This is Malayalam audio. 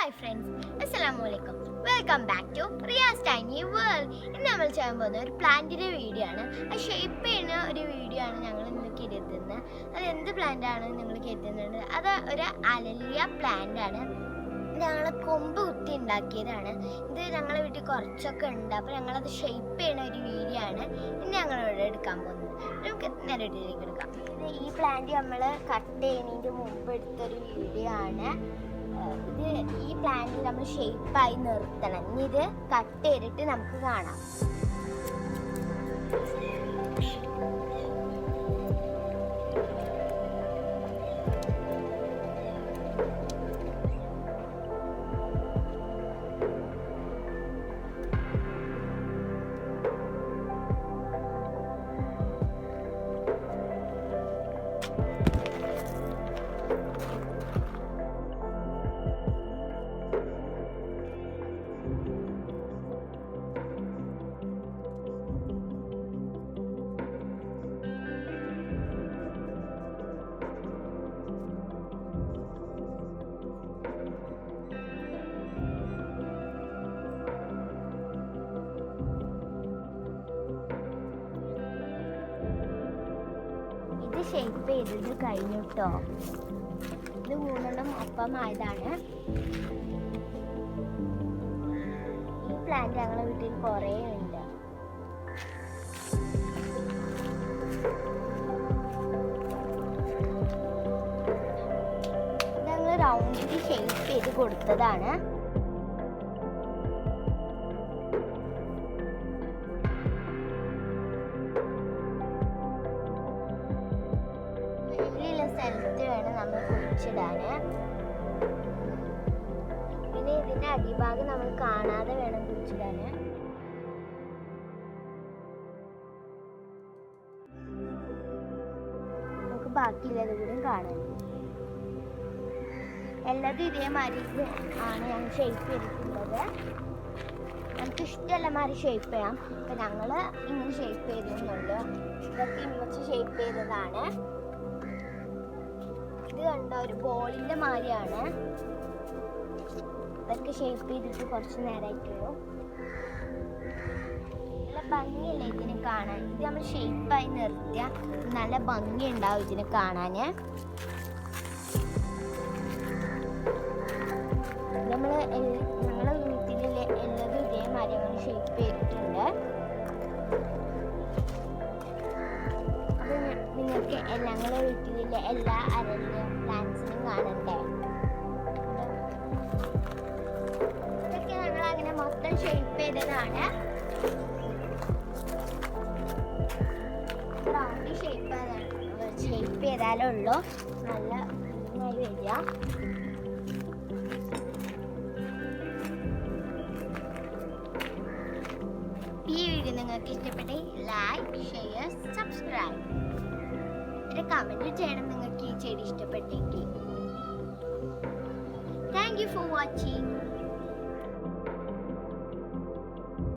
ഹായ് ഫ്രണ്ട്സ്, അസ്സലാമു അലൈക്കും. Welcome back to Riyas tiny world. ഇന്ന് നമ്മൾ ചെയ്യാൻ പോകുന്ന ഒരു പ്ലാന്റിൻ്റെ വീഡിയോ ആണ്. അത് ഷേപ്പ് ചെയ്യുന്ന ഒരു വീഡിയോ ആണ് ഞങ്ങൾ ഇന്ന് കരുതുന്നത്. അത് എന്ത് പ്ലാന്റ് ആണ് നിങ്ങൾ കരുതുന്നുണ്ട്? അത് ഒരു അലലിയ പ്ലാന്റ് ആണ്. ഞങ്ങൾ കൊമ്പ് കുത്തി ഉണ്ടാക്കിയതാണ്. ഇത് ഞങ്ങളെ വീട്ടിൽ കുറച്ചൊക്കെ ഉണ്ട്. അപ്പോൾ ഞങ്ങളത് ഷേപ്പ് ചെയ്യുന്ന ഒരു വീഡിയോ ആണ് ഇന്ന് ഞങ്ങളിവിടെ എടുക്കാൻ പോകുന്നത്. നമുക്ക് നേരെ വീട്ടിലേക്ക് എടുക്കാം. ഈ പ്ലാന്റ് നമ്മൾ കട്ട് ചെയ്യുന്നതിൻ്റെ മുമ്പ് എടുത്തൊരു വീഡിയോ ആണ്. ഈ പ്ലാന്റ് നമ്മൾ ഷേപ്പായി നിർത്തണം. ഇനി ഇത് കട്ട് ചെയ്തിട്ട് നമുക്ക് കാണാം. ഇത് ഷേപ്പ് ചെയ്തത് കഴിഞ്ഞു കേട്ടോ. ഇത് മൂന്നെണ്ണം ഒപ്പമായതാണ്. ഈ പ്ലാന്റ് ഞങ്ങളുടെ വീട്ടിൽ കുറേ ഉണ്ട്. ഇത് ഞങ്ങൾ റൗണ്ടിൽ ഷേപ്പ് ചെയ്ത് കൊടുത്തതാണ്. സ്ഥലത്ത് വേണം നമ്മൾ കുഴിച്ചിടാന്. പിന്നെ ഇതിന്റെ അടിഭാഗം നമ്മൾ കാണാതെ വേണം കുഴിച്ചിടാന്. നമുക്ക് ബാക്കിയുള്ളത് കൂടി കാണാം. എല്ലാതും ഇതേമാതിരി ആണ് ഞങ്ങൾ ഷേപ്പ് ചെയ്തിട്ടുള്ളത്. നമുക്ക് ഇഷ്ടമുള്ള മാതിരി ഷേപ്പ് ചെയ്യാം. അപ്പം ഞങ്ങൾ ഇങ്ങനെ ഷേപ്പ് ചെയ്തിരുന്നുള്ളൂ. ഇതൊക്കെ ഇമ്മച്ച് ഷേപ്പ് ചെയ്തതാണ്. ഇത് കണ്ടോ, ഒരു ബോളിന്റെ മാതിരിയാണ്. ഇതൊക്കെ ഷേപ്പ് ചെയ്തിട്ട് കുറച്ച് നേരമായിട്ടുള്ളൂ. നല്ല ഭംഗിയല്ലേ ഇതിനെ കാണാൻ. ഇത് നമ്മൾ ഷേപ്പായി നിർത്തിയ നല്ല ഭംഗി ഉണ്ടാവും ഇതിനെ കാണാന്. ഞങ്ങളെ വീട്ടിലെ എല്ലാതും ഇതേമാതിരി നമ്മൾ ഷേപ്പ് ചെയ്തിട്ടുണ്ട്. നിങ്ങൾക്ക് ഞങ്ങളുടെ വീട്ടിലെ എല്ലാ അരളിയ പ്ലാന്റ്സിനും കാണണ്ടേ? ഇതൊക്കെ ഞങ്ങൾ അങ്ങനെ മൊത്തം ഷേപ്പ് ചെയ്തതാണ്. റൗണ്ട് ഷേപ്പ് ചെയ്താലേ ഉള്ളൂ നല്ല ഭംഗിയായി വരിക. ഈ വീഡിയോ നിങ്ങൾക്ക് ഇഷ്ടപ്പെട്ടെങ്കിൽ ലൈക്ക്, ഷെയർ, സബ്സ്ക്രൈബ്. കമന്റ് ചെയ്യണം നിങ്ങൾക്ക് ഈ ചെടി ഇഷ്ടപ്പെട്ടെങ്കിൽ. Thank you for watching.